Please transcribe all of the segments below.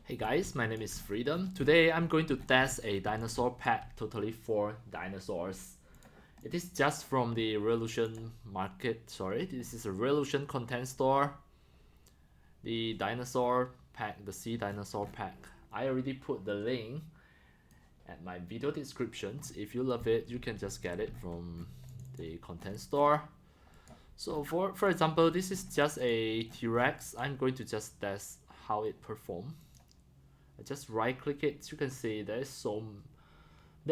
Hey guys, my name is Freedom. Today I'm going to test a dinosaur pack totally for dinosaurs. It is just from the Reallusion market, this is a Reallusion content store. The dinosaur pack, the C-Dinosaur-Pack. I already put the link at my video descriptions. If you love it, you can just get it from the content store. So for example, this is just a T-Rex. I'm going to just test how it performs. I just right click it. You can see there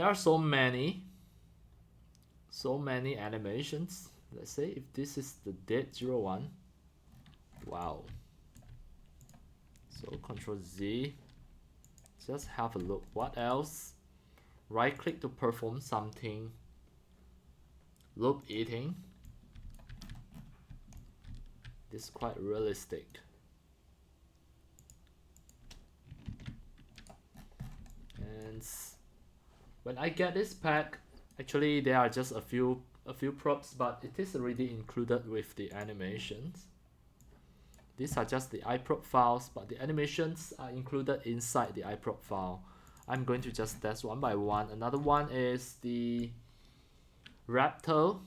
are so many animations. Let's say if this is the dead 01. Wow. So Control Z. Just have a look. What else? Right click to perform something. Loop eating. This is quite realistic. And when I get this pack, actually there are just a few props, but it is already included with the animations. These are just the iProp files, but the animations are included inside the iProp file. I'm going to just test one by one. Another one is the Raptor.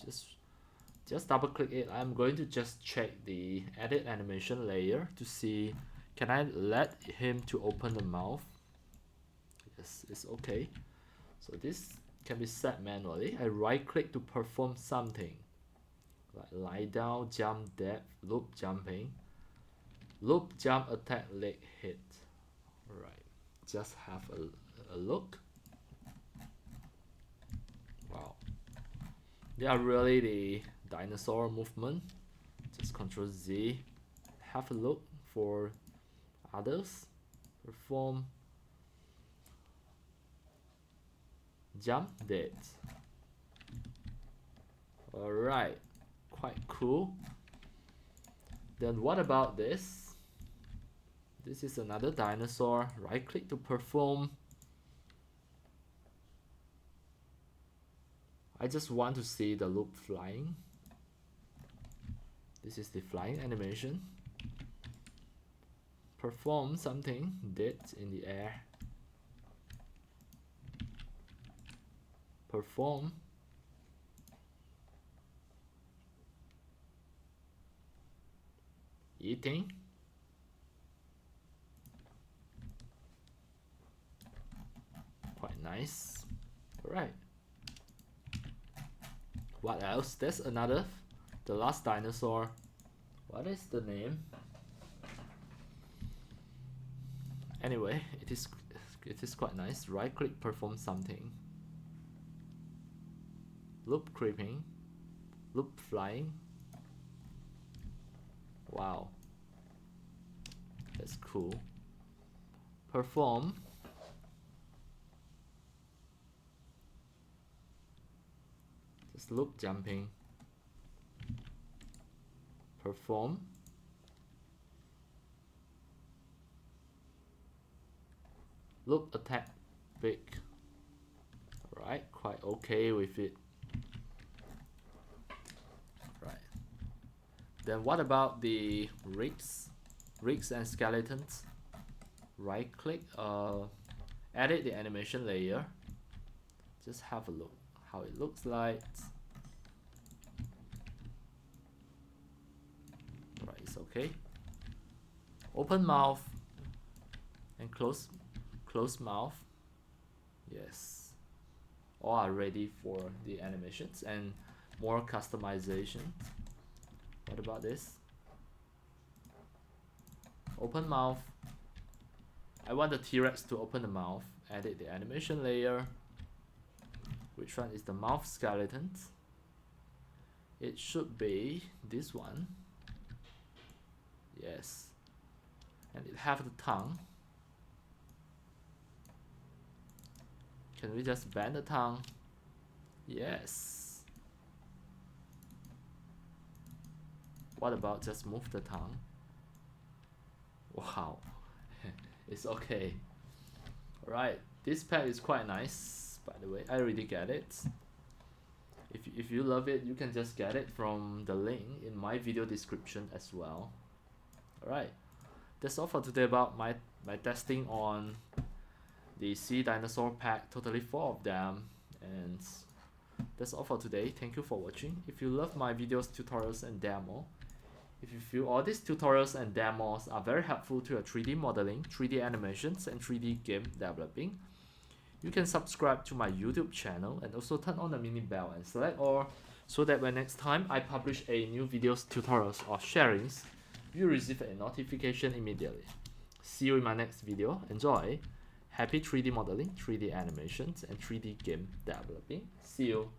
Just double click it. I'm going to just check the edit animation layer to see, can I let him to open the mouth? Yes, it's okay. So this can be set manually. I right click to perform something like lie down, jump depth, loop jumping, loop jump attack leg hit. Alright, just have a look. Wow, they are really the dinosaur movement. Just Control Z, have a look for others. Perform jump dead. Alright, quite cool. Then what about this? This is another dinosaur. Right click to perform. I just want to see the loop flying. This is the flying animation. Perform something dead in the air. Perform eating. Quite nice. Alright. What else? There's another. The last dinosaur. What is the name? Anyway, it is quite nice. Right click, perform something. Loop creeping. Loop flying. Wow. That's cool. Perform. Just loop jumping. Perform. Loop attack big. Alright, quite okay with it. Right. Then what about the rigs and skeletons? Right click, edit the animation layer. Just have a look how it looks like. Right, it's okay. Open mouth and close mouth. Yes, all are ready for the animations and more customization. What about this? Open mouth. I want the T-Rex to open the mouth. Edit the animation layer. Which one is the mouth skeleton? It should be this one. Yes. And it have the tongue. Can we just bend the tongue? Yes. What about just move the tongue? Wow. It's okay. Alright, this pack is quite nice, by the way. I already get it. If you love it, you can just get it from the link in my video description as well. Alright, that's all for today about my testing on the C-Dinosaur-Pack, totally 4 of them. And that's all for today. Thank you for watching. If you love my videos, tutorials, and demo, if you feel all these tutorials and demos are very helpful to your 3D modeling, 3D animations, and 3D game developing, you can subscribe to my YouTube channel and also turn on the mini bell and select all, so that when next time I publish a new videos, tutorials, or sharings, you receive a notification immediately. See you in my next video. Enjoy! Happy 3D modeling, 3D animations, and 3D game developing. See you!